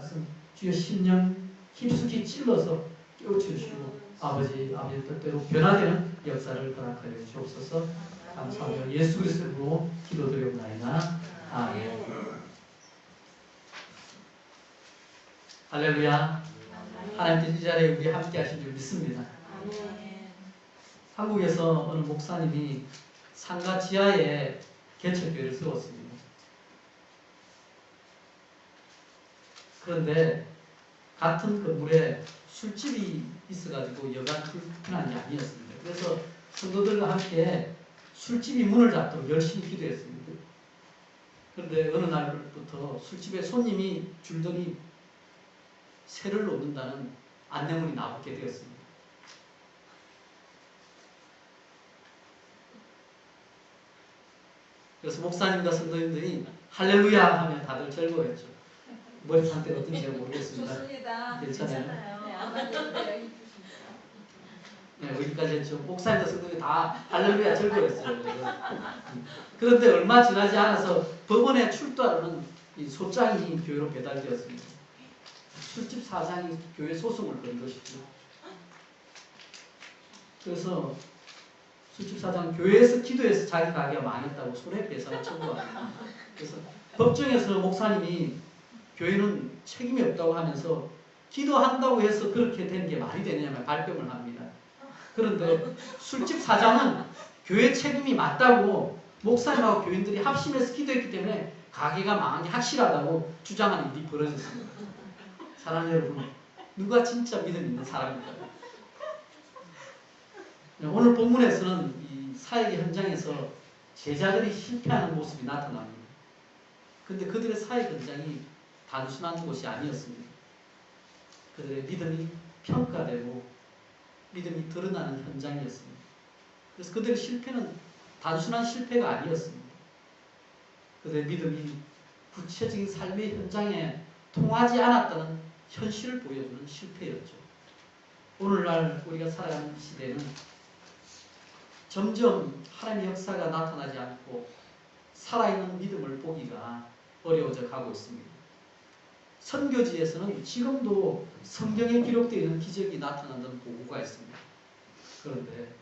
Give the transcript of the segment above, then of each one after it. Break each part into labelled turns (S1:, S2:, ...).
S1: 말씀 주여 심령 깊숙이 찔러서 깨우쳐주시고 아버지 뜻대로 변화되는 역사를 허락하여 주옵소서. 감사하며 예수 그리스도로 기도드려옵나이다. 아멘. 할렐루야. 하나님께서 이 자리에 우리 함께 하신 줄 믿습니다. 한국에서 어느 목사님이 상가 지하에 개척교회를 세웠습니다. 그런데 같은 건물에 술집이 있어가지고 여간 불편한 게 아니었습니다. 그래서 성도들과 함께 술집이 문을 닫도록 열심히 기도했습니다. 그런데 어느 날부터 술집에 손님이 줄더니 새를 놓는다는 안내문이 나오게 되었습니다. 그래서 목사님과 성도님들이 할렐루야 하면 다들 즐거워했죠. 머리 상태가 어떤지 모르겠습니다.
S2: 좋습니다.
S1: 괜찮아요?
S2: 네, 아마도
S1: 네, 여기까지 했죠. 목사님과 성도님이 다 할렐루야 즐거워했어요. 그런데 얼마 지나지 않아서 법원에 출두하는 이 소장이 교회로 배달되었습니다. 술집 사장이 교회 소송을 건 것이죠. 그래서 술집 사장 교회에서 기도해서 자기 가게가 망했다고 손해배상을 청구합니다. 그래서 법정에서 목사님이 교회는 책임이 없다고 하면서 기도한다고 해서 그렇게 된 게 말이 되느냐며 발뺌을 합니다. 그런데 술집 사장은 교회 책임이 맞다고 목사님하고 교인들이 합심해서 기도했기 때문에 가게가 망한 게 확실하다고 주장하는 일이 벌어졌습니다. 사랑하는 여러분, 누가 진짜 믿음 있는 사람입니까? 오늘 본문에서는 이 사역의 현장에서 제자들이 실패하는 모습이 나타납니다. 그런데 그들의 사역 현장이 단순한 곳이 아니었습니다. 그들의 믿음이 평가되고 믿음이 드러나는 현장이었습니다. 그래서 그들의 실패는 단순한 실패가 아니었습니다. 그들의 믿음이 구체적인 삶의 현장에 통하지 않았다는 현실을 보여주는 실패였죠. 오늘날 우리가 살아가는 시대는 점점 하나님의 역사가 나타나지 않고 살아있는 믿음을 보기가 어려워져 가고 있습니다. 선교지에서는 지금도 성경에 기록되어 있는 기적이 나타난다는 보고가 있습니다. 그런데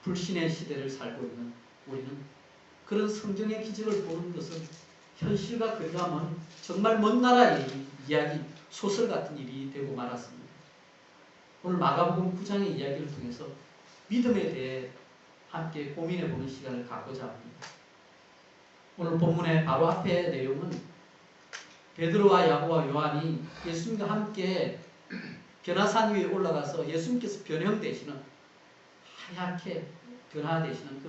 S1: 불신의 시대를 살고 있는 우리는 그런 성경의 기적을 보는 것은 현실과 거리가 정말 먼 나라의 이야기, 소설 같은 일이 되고 말았습니다. 오늘 마가복음 9장의 이야기를 통해서 믿음에 대해 함께 고민해보는 시간을 갖고자 합니다. 오늘 본문의 바로 앞에 내용은 베드로와 야고보와 요한이 예수님과 함께 변화산 위에 올라가서 예수님께서 변형되시는 하얗게 변화되시는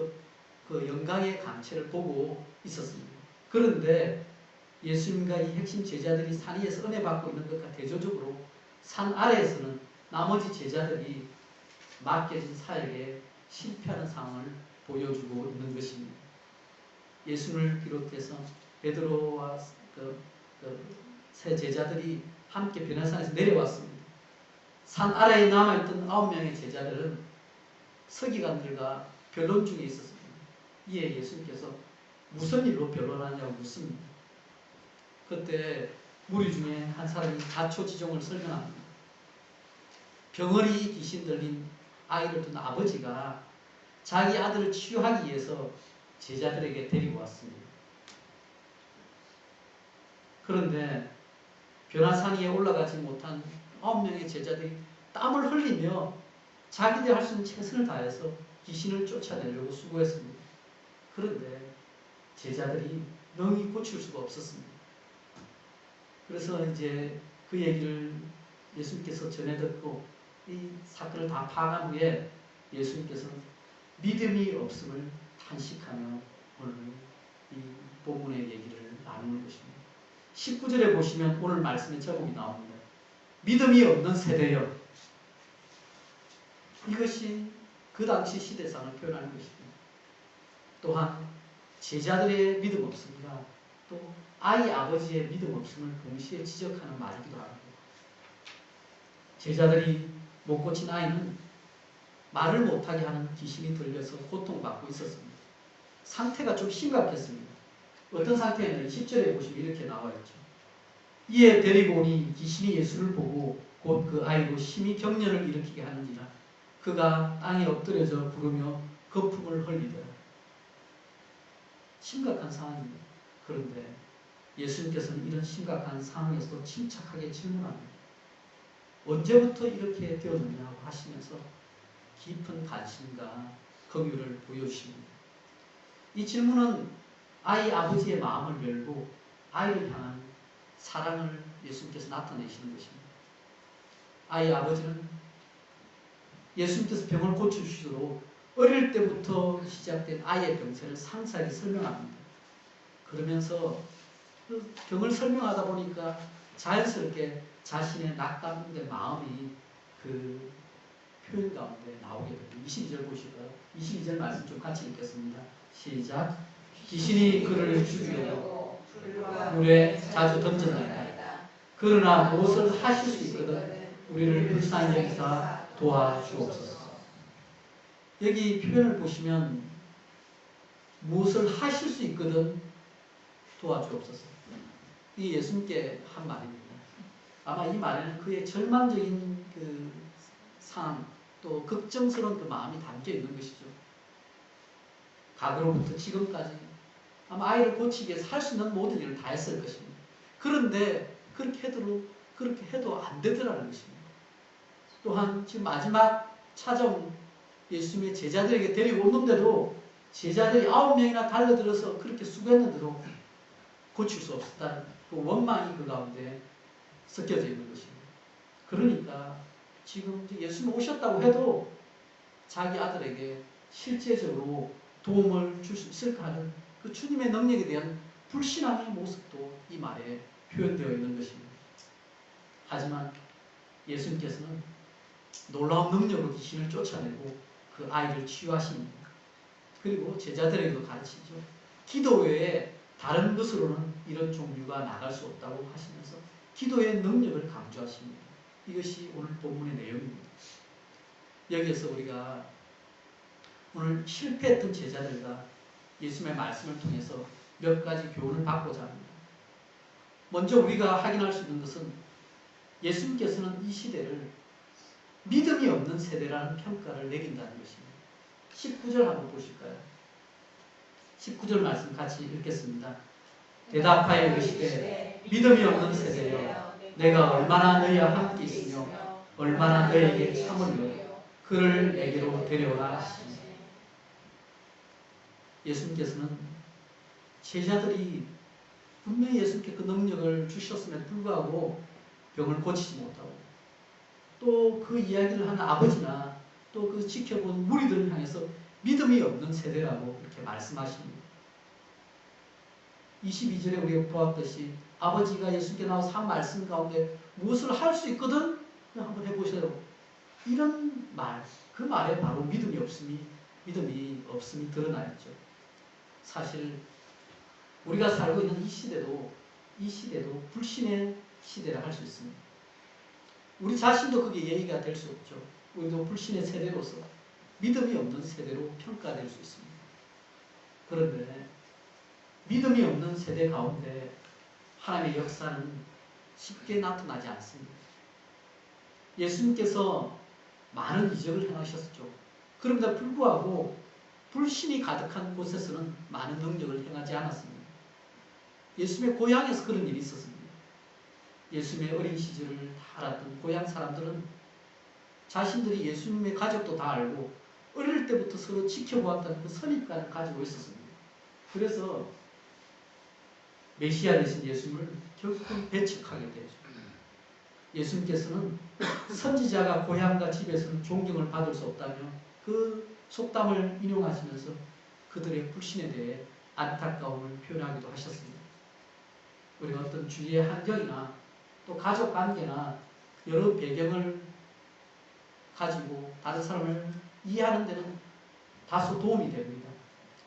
S1: 그 영광의 광채를 보고 있었습니다. 그런데 예수님과 이 핵심 제자들이 산 위에서 은혜 받고 있는 것과 대조적으로 산 아래에서는 나머지 제자들이 맡겨진 사역에 실패하는 상황을 보여주고 있는 것입니다. 예수님을 비롯해서 베드로와 세 제자들이 함께 변화산에서 내려왔습니다. 산 아래에 남아있던 9명의 제자들은 서기관들과 변론 중에 있었습니다. 이에 예수님께서 무슨 일로 변론하냐고 묻습니다. 그때 무리 중에 한 사람이 자초지종을 설명합니다. 병어리 귀신 들린 아이를 둔 아버지가 자기 아들을 치유하기 위해서 제자들에게 데리고 왔습니다. 그런데 변화산 위에 올라가지 못한 9명의 제자들이 땀을 흘리며 자기들 할 수 있는 최선을 다해서 귀신을 쫓아내려고 수고했습니다. 그런데 제자들이 능히 고칠 수가 없었습니다. 그래서 이제 그 얘기를 예수님께서 전해 듣고 이 사건을 다 파악한 후에 예수님께서는 믿음이 없음을 탄식하며 오늘 이 본문의 얘기를 나누는 것입니다. 19절에 보시면 오늘 말씀의 제목이 나옵니다. 믿음이 없는 세대여. 이것이 그 당시 시대상을 표현하는 것입니다. 또한 제자들의 믿음 없음과 또 아이 아버지의 믿음 없음을 동시에 지적하는 말이기도 합니다. 제자들이 못 고친 아이는 말을 못하게 하는 귀신이 들려서 고통받고 있었습니다. 상태가 좀 심각했습니다. 어떤 상태였냐면 10절에 보시면 이렇게 나와 있죠. 이에 데리고 오니 귀신이 예수를 보고 곧 그 아이로 심히 경련을 일으키게 하는지라 그가 땅에 엎드려져 부르며 거품을 흘리더라. 심각한 상황입니다. 그런데 예수님께서는 이런 심각한 상황에서도 침착하게 질문합니다. 언제부터 이렇게 되었느냐고 하시면서 깊은 관심과 긍휼을 보여주십니다. 이 질문은 아이 아버지의 마음을 열고 아이를 향한 사랑을 예수님께서 나타내시는 것입니다. 아이 아버지는 예수님께서 병을 고쳐주시도록 어릴 때부터 시작된 아이의 병세를 상세하게 설명합니다. 그러면서 그 병을 설명하다 보니까 자연스럽게 자신의 낙담된 마음이 그 표현 가운데 나오게 됩니다. 22절 보실까요? 22절 말씀 좀 같이 읽겠습니다. 시작. 귀신이 그를 죽이려고 물에 자주 던졌나이다. 그러나 무엇을 하실 수 있거든 우리를 불쌍히 여기사 도와주옵소서. 여기 표현을 보시면 무엇을 하실 수 있거든 도와주옵소서. 이게 예수님께 한 말입니다. 아마 이 말에는 그의 절망적인 그 상황, 또 걱정스러운 그 마음이 담겨 있는 것이죠. 과거로부터 지금까지 아마 아이를 고치기 위해서 할 수 있는 모든 일을 다 했을 것입니다. 그런데 그렇게 해도 안 되더라는 것입니다. 또한 지금 마지막 찾아온 예수님의 제자들에게 데리고 오는데도 제자들이 9명이나 달려들어서 그렇게 수고했는데도 고칠 수 없었다는 그 원망이 그 가운데 섞여져 있는 것입니다. 그러니까 지금 예수님 오셨다고 해도 자기 아들에게 실제적으로 도움을 줄 수 있을까 하는 그 주님의 능력에 대한 불신앙의 모습도 이 말에 표현되어 있는 것입니다. 하지만 예수님께서는 놀라운 능력으로 귀신을 쫓아내고 그 아이를 치유하십니다. 그리고 제자들에게도 가르치죠. 기도 외에 다른 것으로는 이런 종류가 나갈 수 없다고 하시면서 기도의 능력을 강조하십니다. 이것이 오늘 본문의 내용입니다. 여기에서 우리가 오늘 실패했던 제자들과 예수님의 말씀을 통해서 몇 가지 교훈을 받고자 합니다. 먼저 우리가 확인할 수 있는 것은 예수님께서는 이 시대를 믿음이 없는 세대라는 평가를 내린다는 것입니다. 19절 한번 보실까요? 19절 말씀 같이 읽겠습니다. 대답하여 이르시되 믿음이 없는 세대여 내가 얼마나 너희와 함께 있으며 얼마나 너희에게 참으며 그를 내게로 데려오라 하시니. 예수님께서는 제자들이 분명히 예수님께 그 능력을 주셨음에도 불구하고 병을 고치지 못하고 또 그 이야기를 하는 아버지나 또 그 지켜본 무리들을 향해서 믿음이 없는 세대라고 이렇게 말씀하십니다. 22절에 우리가 보았듯이 아버지가 예수님께 나와서 한 말씀 가운데 무엇을 할 수 있거든? 한번 해보세요. 이런 말, 그 말에 바로 믿음이 없음이 드러나 있죠. 사실 우리가 살고 있는 이 시대도 불신의 시대라 할 수 있습니다. 우리 자신도 그게 예의가 될 수 없죠. 우리도 불신의 세대로서 믿음이 없는 세대로 평가될 수 있습니다. 그런데 믿음이 없는 세대 가운데 하나님의 역사는 쉽게 나타나지 않습니다. 예수님께서 많은 이적을 행하셨죠. 그럼에도 불구하고 불신이 가득한 곳에서는 많은 능력을 행하지 않았습니다. 예수님의 고향에서 그런 일이 있었습니다. 예수님의 어린 시절을 다 알았던 고향 사람들은 자신들이 예수님의 가족도 다 알고 어릴 때부터 서로 지켜보았다는 그 선입관을 가지고 있었습니다. 그래서 메시아 되신 예수님을 결국은 배척하게 되죠. 예수님께서는 선지자가 고향과 집에서는 존경을 받을 수 없다며 그 속담을 인용하시면서 그들의 불신에 대해 안타까움을 표현하기도 하셨습니다. 우리가 어떤 주위의 환경이나 또 가족 관계나 여러 배경을 가지고 다른 사람을 이해하는 데는 다소 도움이 됩니다.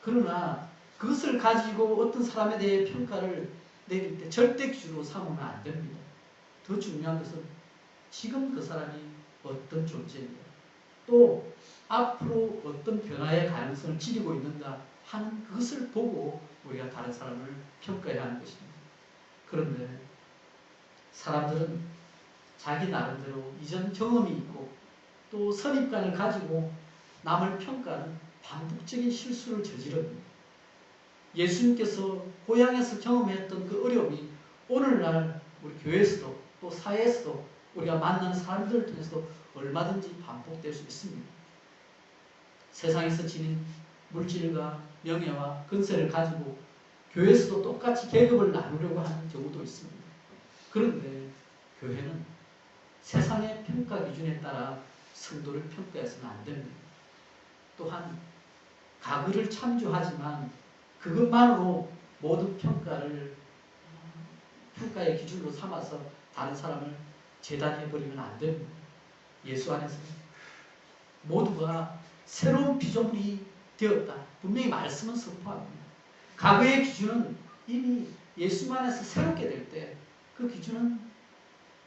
S1: 그러나 그것을 가지고 어떤 사람에 대해 평가를 내릴 때 절대 기준으로 삼으면 안 됩니다. 더 중요한 것은 지금 그 사람이 어떤 존재인가, 또 앞으로 어떤 변화의 가능성을 지니고 있는가 하는 그것을 보고 우리가 다른 사람을 평가해야 하는 것입니다. 그런데 사람들은 자기 나름대로 이전 경험이 있고 또 선입관을 가지고 남을 평가하는 반복적인 실수를 저지릅니다. 예수님께서 고향에서 경험했던 그 어려움이 오늘날 우리 교회에서도 또 사회에서도 우리가 만나는 사람들을 통해서도 얼마든지 반복될 수 있습니다. 세상에서 지닌 물질과 명예와 근세를 가지고 교회에서도 똑같이 계급을 나누려고 하는 경우도 있습니다. 그런데 교회는 세상의 평가 기준에 따라 성도를 평가해서는 안 됩니다. 또한 가글을 참조하지만 그것만으로 모든 평가의 기준으로 삼아서 다른 사람을 재단해버리면 안 됩니다. 예수 안에서 모두가 새로운 피조물이 되었다. 분명히 말씀은 선포합니다. 과거의 기준은 이미 예수 안에서 새롭게 될 때 그 기준은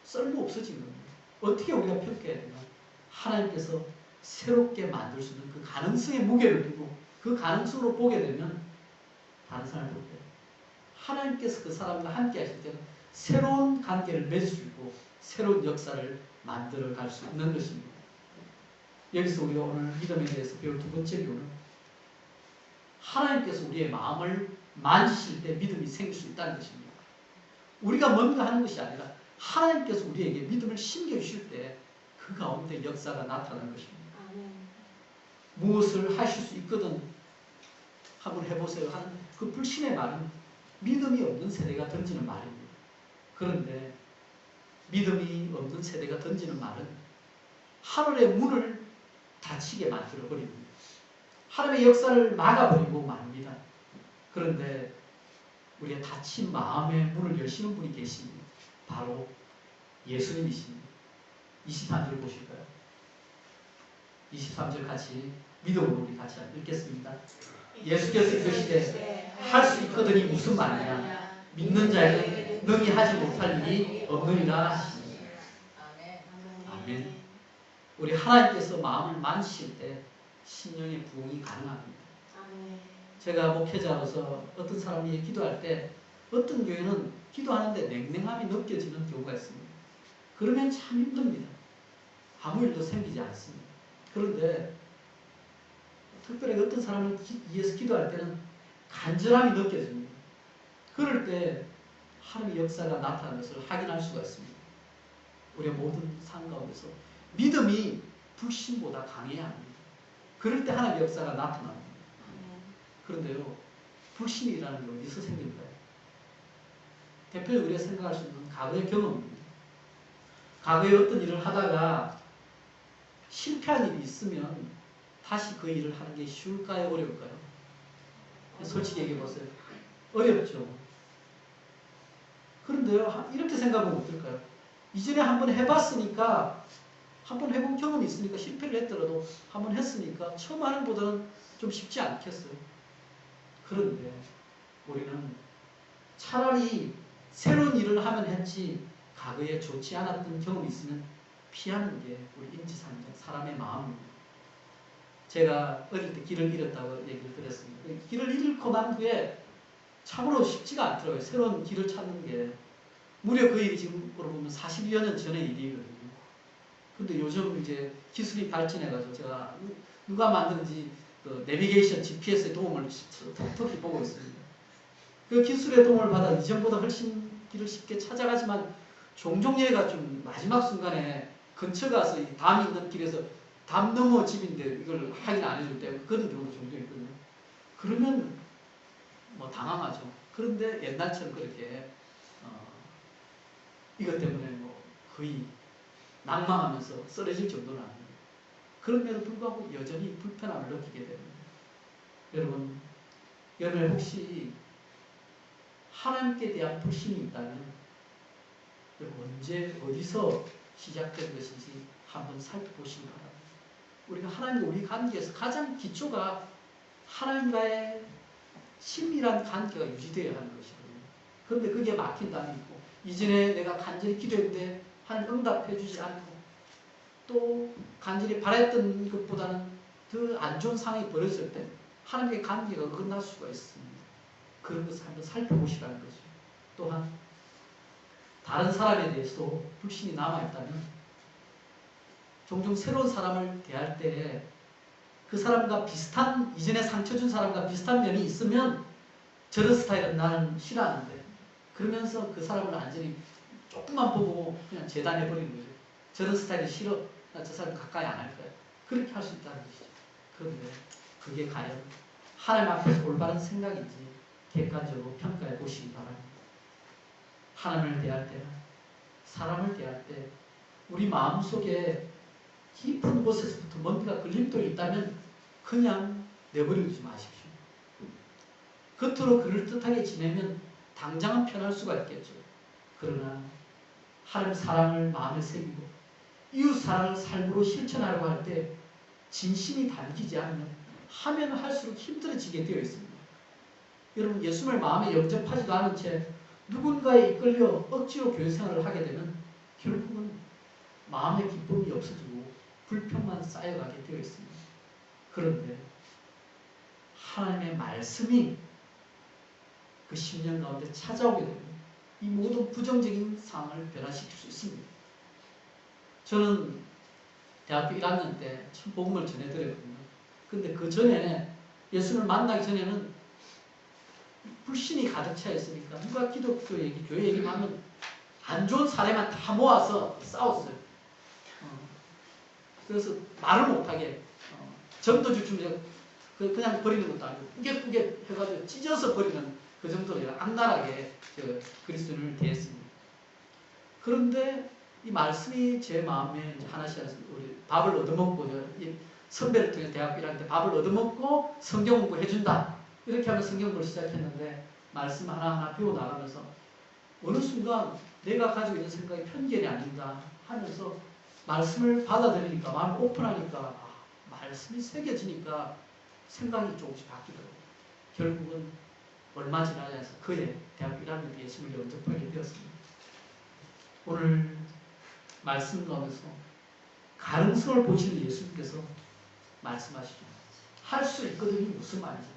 S1: 쓸모 없어진 겁니다. 어떻게 우리가 평가해야 되나? 하나님께서 새롭게 만들 수 있는 그 가능성의 무게를 두고 그 가능성으로 보게 되면 다른 사람을 볼 때 하나님께서 그 사람과 함께 하실 때는 새로운 관계를 맺을 수 있고 새로운 역사를 만들어 갈 수 있는 것입니다. 여기서 우리가 오늘 믿음에 대해서 배울 두 번째 교훈은 하나님께서 우리의 마음을 만지실 때 믿음이 생길 수 있다는 것입니다. 우리가 뭔가 하는 것이 아니라 하나님께서 우리에게 믿음을 심겨주실 때 그 가운데 역사가 나타나는 것입니다. 무엇을 하실 수 있거든 한번 해보세요 하는 그 불신의 말은 믿음이 없는 세대가 던지는 말입니다. 그런데 믿음이 없는 세대가 던지는 말은 하늘의 문을 닫히게 만들어버립니다. 하나님의 역사를 막아버리고 맙니다. 그런데 우리의 닫힌 마음의 문을 여시는 분이 계십니다. 바로 예수님이십니다. 23절 보실까요? 23절 같이 믿음으로 우리 같이 읽겠습니다. 예수께서 이르시되 할 수 있거든이 무슨 말이냐? 믿는 자에게 능히 하지 못할 일이 없느니라 하시니. 아멘. 우리 하나님께서 마음을 만지실 때 심령의 부흥이 가능합니다. 제가 목회자로서 어떤 사람이 기도할 때 어떤 교회는 기도하는데 냉랭함이 느껴지는 경우가 있습니다. 그러면 참 힘듭니다. 아무 일도 생기지 않습니다. 그런데 특별히 어떤 사람을 위해서 기도할 때는 간절함이 느껴집니다. 그럴 때 하나님의 역사가 나타나는 것을 확인할 수가 있습니다. 우리의 모든 삶 가운데서 믿음이 불신보다 강해야 합니다. 그럴 때 하나님의 역사가 나타납니다. 그런데요, 불신이라는 게 어디서 생길까요? 대표적으로 우리가 생각할 수 있는 과거의 경험입니다. 과거에 어떤 일을 하다가 실패한 일이 있으면 다시 그 일을 하는 게 쉬울까요? 어려울까요? 솔직히 얘기해 보세요. 어렵죠. 그런데요, 이렇게 생각하면 어떨까요? 이전에 한번 해봤으니까, 한번 해본 경험이 있으니까 실패를 했더라도 한번 했으니까 처음 하는 것보다는 좀 쉽지 않겠어요? 그런데 우리는 차라리 새로운 일을 하면 했지 과거에 좋지 않았던 경험이 있으면 피하는 게 우리 인지상정, 사람의 마음입니다. 제가 어릴 때 길을 잃었다고 얘기를 드렸습니다. 길을 잃고 난 후에 참으로 쉽지가 않더라고요. 새로운 길을 찾는 게. 무려 그 일이 지금으로 보면 40여 년 전의 일이거든요. 근데 요즘 이제 기술이 발전해가지고 제가 누가 만든지 그 내비게이션 GPS의 도움을 톡톡히 보고 있습니다. 그 기술의 도움을 받아 이전보다 훨씬 길을 쉽게 찾아가지만 종종 얘가 좀 마지막 순간에 근처 가서 이 담이 있는 길에서 담 넘어 집인데 이걸 확인 안 해줄 때 그런 경우도 종종 있거든요. 그러면 뭐 당황하죠. 그런데 옛날처럼 그렇게 이것 때문에 뭐 거의 난망하면서 쓰러질 정도는 아닙니다. 그럼에도 불구하고 여전히 불편함을 느끼게 됩니다. 여러분 혹시 하나님께 대한 불신이 있다면 언제 어디서 시작된 것인지 한번 살펴보시기 바랍니다. 우리가 하나님과 우리 관계에서 가장 기초가 하나님과의 친밀한 관계가 유지되어야 하는 것이거든요. 그런데 그게 막힌 땅이 있고 이전에 내가 간절히 기도했는데 하나님 응답해 주지 않고 또 간절히 바랬던 것보다는 더 안 좋은 상황이 벌어질 때 하나님의 관계가 끝날 수가 있습니다. 그런 것을 한번 살펴보시라는 거죠. 또한 다른 사람에 대해서도 불신이 남아있다면 종종 새로운 사람을 대할 때 그 사람과 비슷한, 이전에 상처 준 사람과 비슷한 면이 있으면 저런 스타일은 나는 싫어하는데, 그러면서 그 사람을 완전히 조금만 보고 그냥 재단해버리는 거죠. 저런 스타일이 싫어. 나 저 사람 가까이 안 할 거야. 그렇게 할 수 있다는 것이죠. 그런데 그게 과연 하나님 앞에서 올바른 생각인지 객관적으로 평가해 보시기 바랍니다. 하나님을 대할 때나 사람을 대할 때 우리 마음속에 깊은 곳에서부터 뭔가 걸림돌이 있다면 그냥 내버려두지 마십시오. 겉으로 그럴듯하게 지내면 당장은 편할 수가 있겠죠. 그러나 하나님 사랑을 마음에 새기고 이웃 사랑을 삶으로 실천하려고 할 때 진심이 담기지 않으면 하면 할수록 힘들어지게 되어 있습니다. 여러분, 예수님을 마음에 영접하지도 않은 채 누군가에 이끌려 억지로 교회 생활을 하게 되면 결국은 마음의 기쁨이 없어지고 불평만 쌓여가게 되어 있습니다. 그런데 하나님의 말씀이 그 10년 가운데 찾아오게 되면 이 모든 부정적인 상황을 변화시킬 수 있습니다. 저는 대학교 1학년 때 처음 복음을 전해드렸거든요. 근데 그 전에 예수님을 만나기 전에는 불신이 가득 차 있으니까 누가 기독교 얘기, 교회 얘기만 하면 안 좋은 사례만 다 모아서 싸웠어요. 그래서 말을 못하게 전도주 주면 그냥 버리는 것도 아니고 꾸깃꾸깃 해가지고 찢어서 버리는 그 정도로 악랄하게 그리스도인을 대했습니다. 그런데 이 말씀이 제 마음에 하나씩 우리 밥을 얻어먹고 선배를 통해 대학교 1학년 때 밥을 얻어먹고 성경 공부 해준다. 이렇게 하면 성경 공부를 시작했는데 말씀 하나하나 배워나가면서 어느 순간 내가 가지고 있는 생각이 편견이 아닌가 하면서 말씀을 받아들이니까 마음을 오픈하니까 말씀이 새겨지니까 생각이 조금씩 바뀌더라고요. 결국은 얼마 지나지 않아서 그해 대학교 1학년 때 예수님을 영접하게 되었습니다. 오늘 말씀 가운데서 가능성을 보시는 예수님께서 말씀하시죠. 할 수 있거든요. 무슨 말이죠?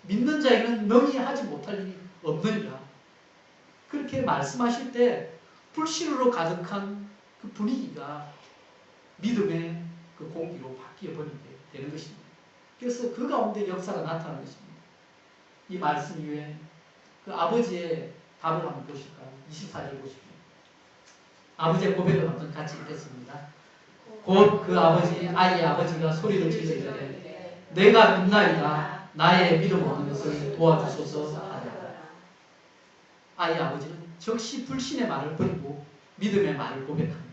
S1: 믿는 자에게는 능히 하지 못할 일이 없느니라. 그렇게 말씀하실 때 불신으로 가득한 그 분위기가 믿음의 그 공기로 바뀌어버리게 되는 것입니다. 그래서 그 가운데 역사가 나타나는 것입니다. 이 말씀 이후에 그 아버지의 답을 한번 보실까요? 24절 보십시오. 아버지의 고백을 한번 같이 읽겠습니다. 곧 그 아이의 아버지가 소리를 질러 이르되 내가 믿나이다. 나의 믿음 없는 것을 도와주소서 하더라. 아이의 아버지는 즉시 불신의 말을 버리고 믿음의 말을 고백합니다.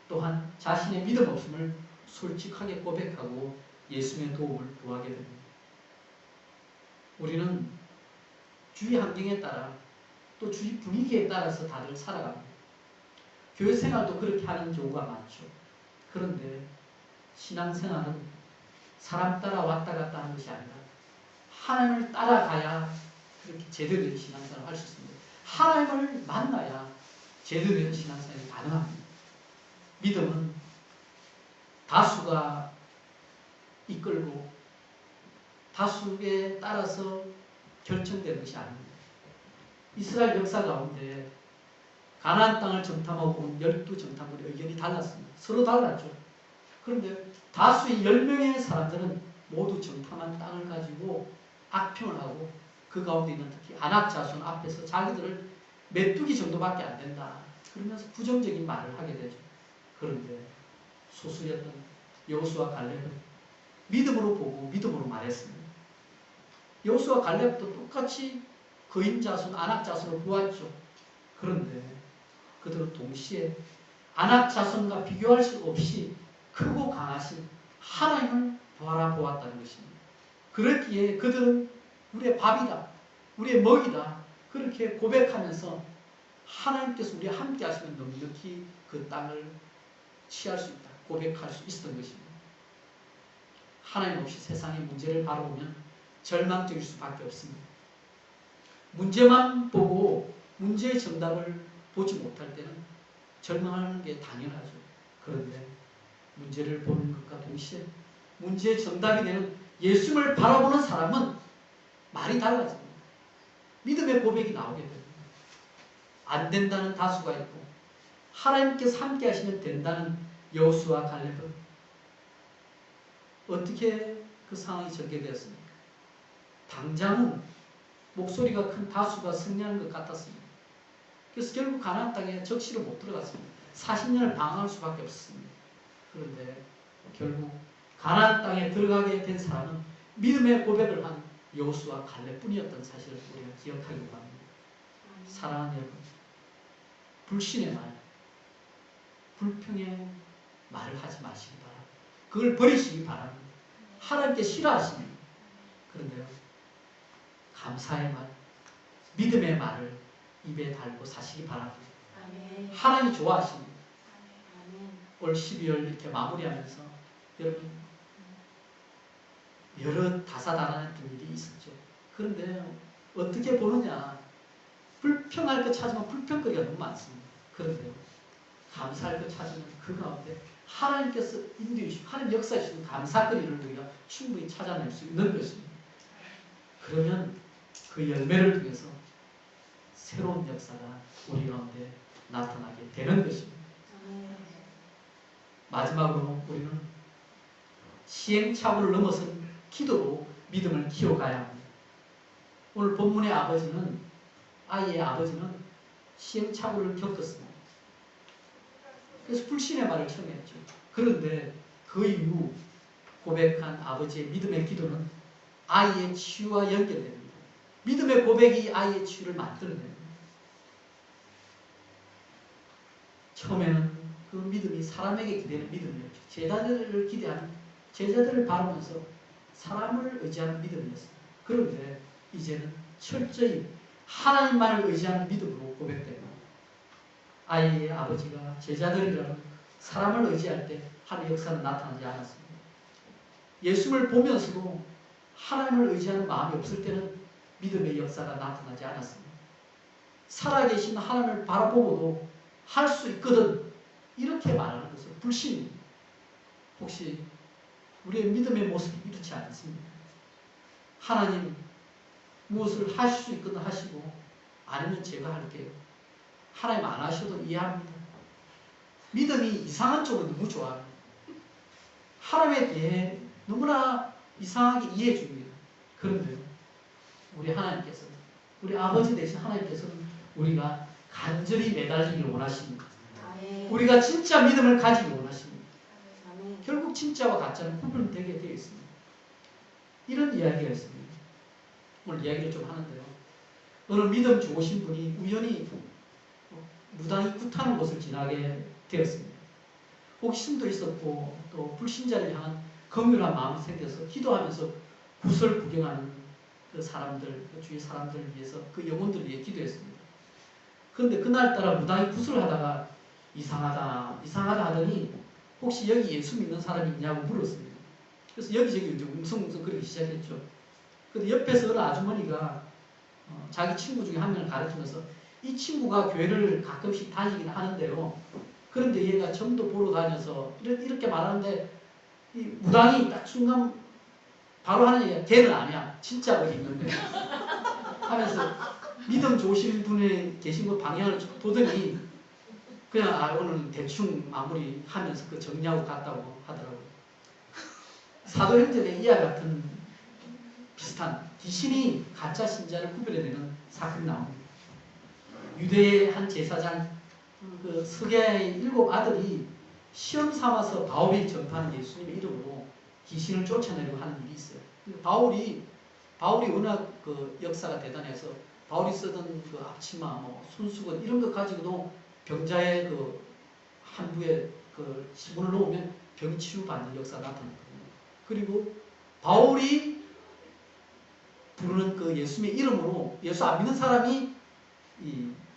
S1: 또한 자신의 믿음 없음을 솔직하게 고백하고 예수님의 도움을 구하게 됩니다. 우리는 주위 환경에 따라 또 주위 분위기에 따라서 다들 살아갑니다. 교회 생활도 그렇게 하는 경우가 많죠. 그런데 신앙생활은 사람 따라 왔다 갔다 하는 것이 아니라 하나님을 따라가야 그렇게 제대로 된 신앙생활을 할 수 있습니다. 하나님을 만나야 제대로 된 신앙생활이 가능합니다. 믿음은 다수가 이끌고 다수에 따라서 결정되는 것이 아닙니다. 이스라엘 역사 가운데 가나안 땅을 정탐하고 온 12정탐꾼의 의견이 달랐습니다. 서로 달랐죠. 그런데 다수의 10명의 사람들은 모두 정탐한 땅을 가지고 악평을 하고 그 가운데 있는 특히 아낙 자손 앞에서 자기들을 메뚜기 정도밖에 안 된다. 그러면서 부정적인 말을 하게 되죠. 그런데 소수였던 여호수아 갈렙은 믿음으로 보고 믿음으로 말했습니다. 여호수아 갈렙도 똑같이 거인 자손, 아낙 자손을 보았죠. 그런데 그들은 동시에 아낙 자손과 비교할 수 없이 크고 강하신 하나님을 바라보았다는 것입니다. 그렇기에 그들은 우리의 밥이다, 우리의 먹이다 그렇게 고백하면서 하나님께서 우리와 함께 하시면 넉넉히 그 땅을 취할 수 있다 고백할 수 있었던 것입니다. 하나님 없이 세상의 문제를 바라보면 절망적일 수밖에 없습니다. 문제만 보고 문제의 정답을 보지 못할 때는 절망하는 게 당연하죠. 그런데 문제를 보는 것과 동시에 문제의 정답이 되는 예수님을 바라보는 사람은 말이 달라집니다. 믿음의 고백이 나오게 됩니다. 안 된다는 다수가 있고 하나님께서 함께 하시면 된다는 여호수아 갈렙은 어떻게 그 상황이 전개되었습니까? 당장은 목소리가 큰 다수가 승리하는 것 같았습니다. 그래서 결국 가나안 땅에 적시로 못 들어갔습니다. 40년을 방황할 수밖에 없었습니다. 그런데 결국 가나안 땅에 들어가게 된 사람은 믿음의 고백을 한 여호수아 갈렙뿐이었던 사실을 우리가 기억하기 바랍니다. 사랑하는 여러분, 불신의 말, 불평의 말을 하지 마시기 바랍니다. 그걸 버리시기 바랍니다. 하나님께 싫어하십니다. 그런데요, 감사의 말, 믿음의 말을 입에 달고 사시기 바랍니다.
S2: 아멘.
S1: 하나님이 좋아하십니다.
S2: 아멘.
S1: 올 12월 이렇게 마무리하면서 여러분 여러 다사다난했던 일이 있었죠. 그런데 어떻게 보느냐, 불평할 것 찾으면 불평거리가 너무 많습니다. 그런데 감사할 것 찾으면 그 가운데 하나님께서 인도해 주시고 하나님 역사해 주신 감사거리를 우리가 충분히 찾아낼 수 있는 것입니다. 그러면 그 열매를 통해서 새로운 역사가 우리 가운데 나타나게 되는 것입니다. 마지막으로 우리는 시행착오를 넘어선 기도로 믿음을 키워가야 합니다. 오늘 본문의 아이의 아버지는 시행착오를 겪었습니다. 그래서 불신의 말을 청했죠. 그런데 그 이후 고백한 아버지의 믿음의 기도는 아이의 치유와 연결됩니다. 믿음의 고백이 아이의 치유를 만들어냅니다. 처음에는 그 믿음이 사람에게 기대는 믿음이었죠. 제자들을 기대하는, 제자들을 바라면서 사람을 의지하는 믿음이었습니다. 그런데 이제는 철저히 하나님만을 의지하는 믿음으로 고백됩니다. 아이의 아버지가 제자들이라는 사람을 의지할 때 하나님의 역사는 나타나지 않았습니다. 예수를 보면서도 하나님을 의지하는 마음이 없을 때는 믿음의 역사가 나타나지 않았습니다. 살아계신 하나님을 바라보고도 할 수 있거든, 이렇게 말하는 것은 불신입니다. 혹시 우리의 믿음의 모습이 이렇지 않습니다. 하나님 무엇을 하실 수 있거든 하시고 아니면 제가 할게요. 하나님 안 하셔도 이해합니다. 믿음이 이상한 쪽으로 너무 좋아합니다. 하나님에 대해 너무나 이상하게 이해해 줍니다. 그런데 우리 하나님께서, 우리 아버지 되신 하나님께서는 우리가 간절히 매달리기를 원하십니다.
S2: 아멘.
S1: 우리가 진짜 믿음을 가지기 원하십니다.
S2: 아멘.
S1: 결국 진짜와 가짜는 구분되게 되어 있습니다. 이런 이야기가 있습니다. 오늘 이야기를 좀 하는데요. 어느 믿음 좋으신 분이 우연히 무당이 굿하는 곳을 지나게 되었습니다. 호기심도 있었고 또 불신자를 향한 긍휼한 마음이 생겨서 기도하면서 굿을 구경하는 그 사람들, 그 주위 사람들을 위해서, 그 영혼들을 위해 기도했습니다. 그런데 그날따라 무당이 굿을 하다가 이상하다 하더니 혹시 여기 예수 믿는 사람이 있냐고 물었습니다. 그래서 여기저기 이제 웅성웅성 거리기 시작했죠. 근데 옆에서 어느 아주머니가 자기 친구 중에 한 명을 가르치면서 이 친구가 교회를 가끔씩 다니긴 하는데요. 그런데 얘가 점도 보러 다녀서 이렇게 말하는데 이 무당이 딱 순간 바로 하는 얘기가 걔는 아니야. 진짜 어디 있는데 하면서 믿음 좋으신 분이 계신 곳 방향을 쭉 보더니 그냥 오늘 대충 마무리 하면서 그 정리하고 갔다고 하더라고요. 사도행전에 이와 같은 비슷한 귀신이 가짜 신자를 구별해내는 사건이 나옵니다. 유대의 한 제사장 그 스게의 7 아들이 시험 삼아서 바울이 전파하는 예수님의 이름으로 귀신을 쫓아내려고 하는 일이 있어요. 바울이 워낙 그 역사가 대단해서 바울이 쓰던 그 앞치마, 뭐 손수건 이런 것 가지고도 병자의 그 한부에 그 수건을 놓으면 병이 치유받는 역사가 나타났거든요. 그리고 바울이 부르는 그 예수님의 이름으로 예수 안 믿는 사람이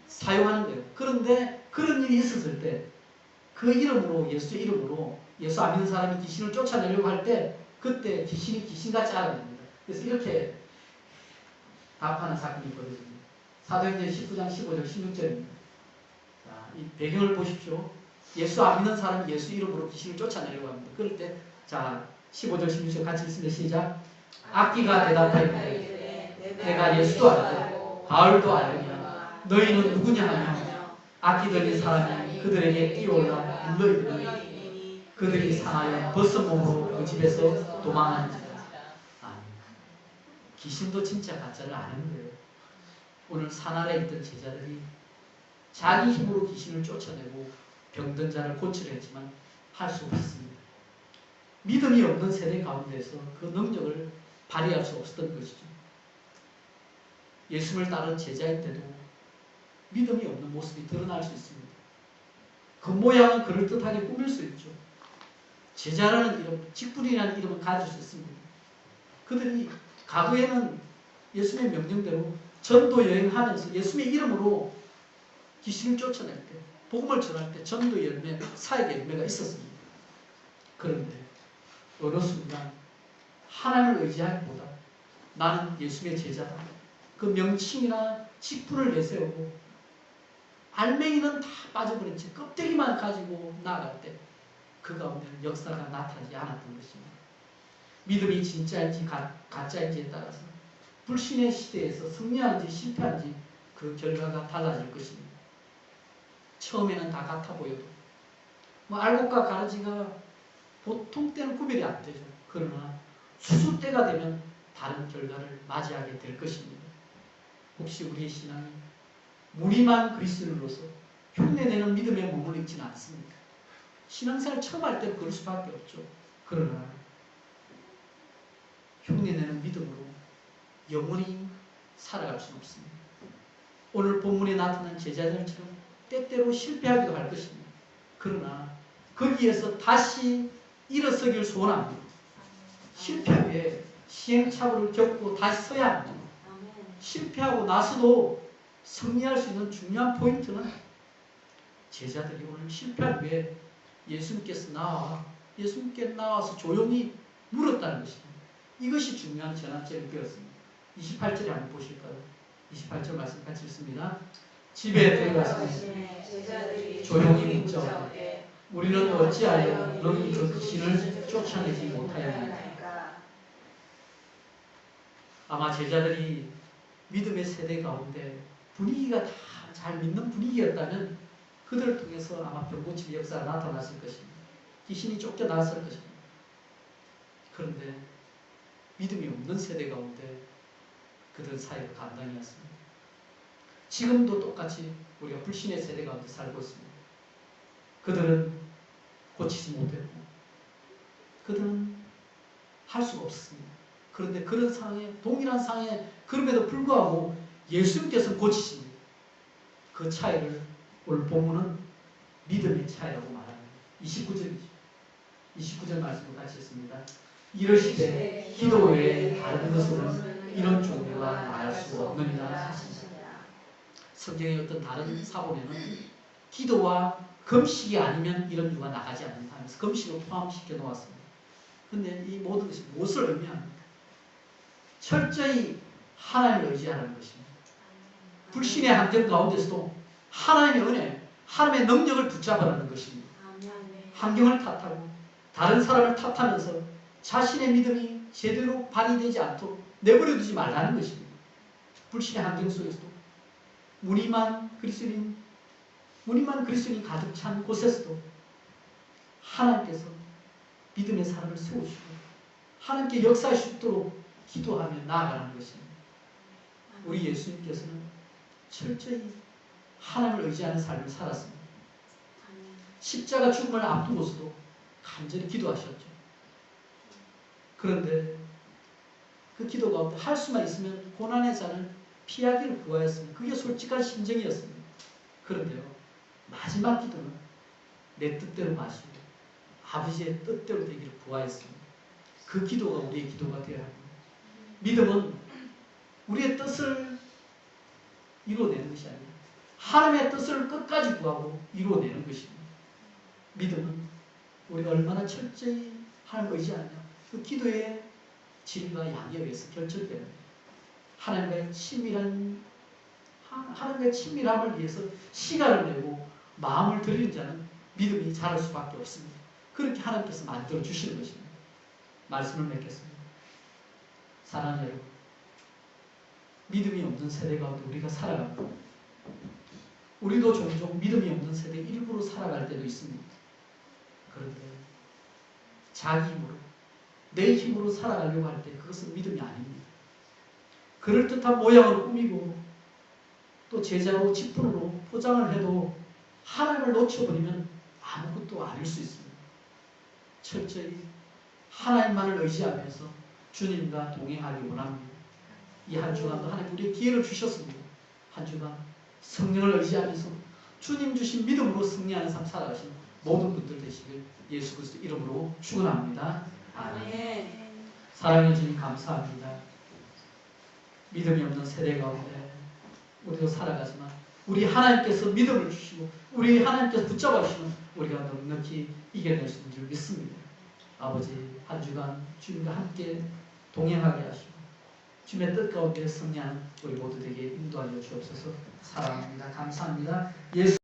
S1: 사용하는 거예요. 그런데 그런 일이 있었을 때 그 이름으로, 예수의 이름으로 예수 안 믿는 사람이 귀신을 쫓아내려고 할 때 그때 귀신이 귀신같이 알아냅니다. 그래서 이렇게 답하는 사건이 벌어집니다. 사도행전 19장 15절 16절입니다. 자, 이 배경을 보십시오. 예수 안 믿는 사람이 예수 이름으로 귀신을 쫓아내려고 합니다. 그럴 때 자 15절 16절 같이 읽습니다. 시작. 악기가 대답하여 이르되 내가 예수도 알고 바울도 알으며 너희는 누구냐 하며 아끼더니 사람이 그들에게 뛰어올라 물러이르니 그들이 상하여 벗은 몸으로 그 집에서 도망하는지라. 아니, 귀신도 진짜 가짜를 아는 거예요. 오늘 산아래 있던 제자들이 자기 힘으로 귀신을 쫓아내고 병든 자를 고치려 했지만 할 수 없었습니다. 믿음이 없는 세대 가운데서 그 능력을 발휘할 수 없었던 것이죠. 예수를 따른 제자일 때도 믿음이 없는 모습이 드러날 수 있습니다. 겉모양은 그럴듯하게 꾸밀 수 있죠. 제자라는 이름, 직분이라는 이름을 가질 수 있습니다. 그들이 과거에는 예수님의 명령대로 전도 여행하면서 예수님의 이름으로 귀신을 쫓아낼 때, 복음을 전할 때 전도 열매, 사역의 열매가 있었습니다. 그런데 어느 순간 하나님을 의지하기보다 나는 예수님의 제자다. 그 명칭이나 직분을 내세우고 알맹이는 다 빠져버린 채 껍데기만 가지고 나아갈 때 그 가운데 역사가 나타나지 않았던 것입니다. 믿음이 진짜인지 가짜인지에 따라서 불신의 시대에서 승리하는지 실패하는지 그 결과가 달라질 것입니다. 처음에는 다 같아 보여도 알곡과 가라지가 보통 때는 구별이 안 되죠. 그러나 수수 때가 되면 다른 결과를 맞이하게 될 것입니다. 혹시 우리의 신앙이 무리만 그리스도인으로서 흉내내는 믿음에 머물러 있지는 않습니까? 신앙생활 처음 할 때는 그럴 수밖에 없죠. 그러나 흉내내는 믿음으로 영원히 살아갈 수는 없습니다. 오늘 본문에 나타난 제자들처럼 때때로 실패하기도 할 것입니다. 그러나 거기에서 다시 일어서길 소원합니다. 실패 후에 시행착오를 겪고 다시 서야 합니다. 실패하고 나서도 승리할 수 있는 중요한 포인트는 제자들이 오늘 실패한 후에 예수님께 나와서 조용히 물었다는 것입니다. 이것이 중요한 전환점이 되었습니다. 28절에 한번 보실까요? 28절 말씀 같이 읽습니다. 집에 들어가시니 조용히 묻자 우리는 어찌하여 너희 그 귀신을 쫓아내지 못하였나이까. 아마 제자들이 믿음의 세대 가운데 분위기가 다 잘 믿는 분위기였다면 그들을 통해서 아마 병고침의 역사가 나타났을 것입니다. 귀신이 쫓겨나왔을 것입니다. 그런데 믿음이 없는 세대 가운데 그들 사이가 감당이었습니다. 지금도 똑같이 우리가 불신의 세대 가운데 살고 있습니다. 그들은 고치지 못했고 그들은 할 수가 없습니다. 그런데 그런 상황에 동일한 상황에 그럼에도 불구하고 예수님께서 고치십니다. 그 차이를 오늘 본문은 믿음의 차이라고 말합니다. 29절이죠. 29절 말씀을 같이 했습니다. 이러시되 기도 외에 다른 것은 이런 종류가 나을 수 없느니라 하십니다. 성경의 어떤 다른 사본에는 기도와 금식이 아니면 이런 유가 나가지 않는다 하면서 금식을 포함시켜 놓았습니다. 그런데 이 모든 것이 무엇을 의미합니까? 철저히 하나님을 의지하는 것입니다. 불신의 환경 가운데서도 하나님의 은혜, 하나님의 능력을 붙잡으라는 것입니다. 환경을 탓하고 다른 사람을 탓하면서 자신의 믿음이 제대로 발휘되지 않도록 내버려두지 말라는 것입니다. 불신의 환경 속에서도 무리만 그리스도인 가득 찬 곳에서도 하나님께서 믿음의 사람을 세우시고 하나님께 역사할 수 있도록 기도하며 나아가는 것입니다. 우리 예수님께서는 철저히 하나님을 의지하는 삶을 살았습니다. 십자가 죽음을 앞두고서도 간절히 기도하셨죠. 그런데 그 기도 가운데 할 수만 있으면 고난의 잔을 피하기를 구하였습니다. 그게 솔직한 심정이었습니다. 그런데요, 마지막 기도는 내 뜻대로 마시고 아버지의 뜻대로 되기를 구하였습니다. 그 기도가 우리의 기도가 되어야 합니다. 믿음은 우리의 뜻을 이루어내는 것이 아니라 하나님의 뜻을 끝까지 구하고 이루어내는 것입니다. 믿음은 우리가 얼마나 철저히 하나님을 의지하느냐, 그 기도의 질과 양에 의해서 결정됩니다. 하나님과의 친밀함을 위해서 시간을 내고 마음을 들이는 자는 믿음이 자랄 수밖에 없습니다. 그렇게 하나님께서 만들어 주시는 것입니다. 말씀을 맺겠습니다. 사랑하는 여러분, 믿음이 없는 세대 가운데 우리가 살아갑니다. 우리도 종종 믿음이 없는 세대 일부러 살아갈 때도 있습니다. 그런데 자기 힘으로, 내 힘으로 살아가려고 할 때 그것은 믿음이 아닙니다. 그럴듯한 모양으로 꾸미고 또 제자로 직분으로 포장을 해도 하나님을 놓쳐버리면 아무것도 아닐 수 있습니다. 철저히 하나님만을 의지하면서 주님과 동행하기 원합니다. 이 한 주간도 하나님 우리에게 기회를 주셨습니다. 한 주간 성령을 의지하면서 주님 주신 믿음으로 승리하는 삶 살아가시는 모든 분들 되시길 예수 그리스도 이름으로 축원합니다.
S2: 아멘.
S1: 사랑해 주님 감사합니다. 믿음이 없는 세대 가운데 우리도 살아가지만 우리 하나님께서 믿음을 주시고 우리 하나님께서 붙잡아 주시면 우리가 넉넉히 이겨낼 수 있는 줄 믿습니다. 아버지 한 주간 주님과 함께 동행하게 하시고 주님의 뜻 가운데 승리하는 우리 모두에게 인도하여 주옵소서. 사랑합니다. 감사합니다. 예수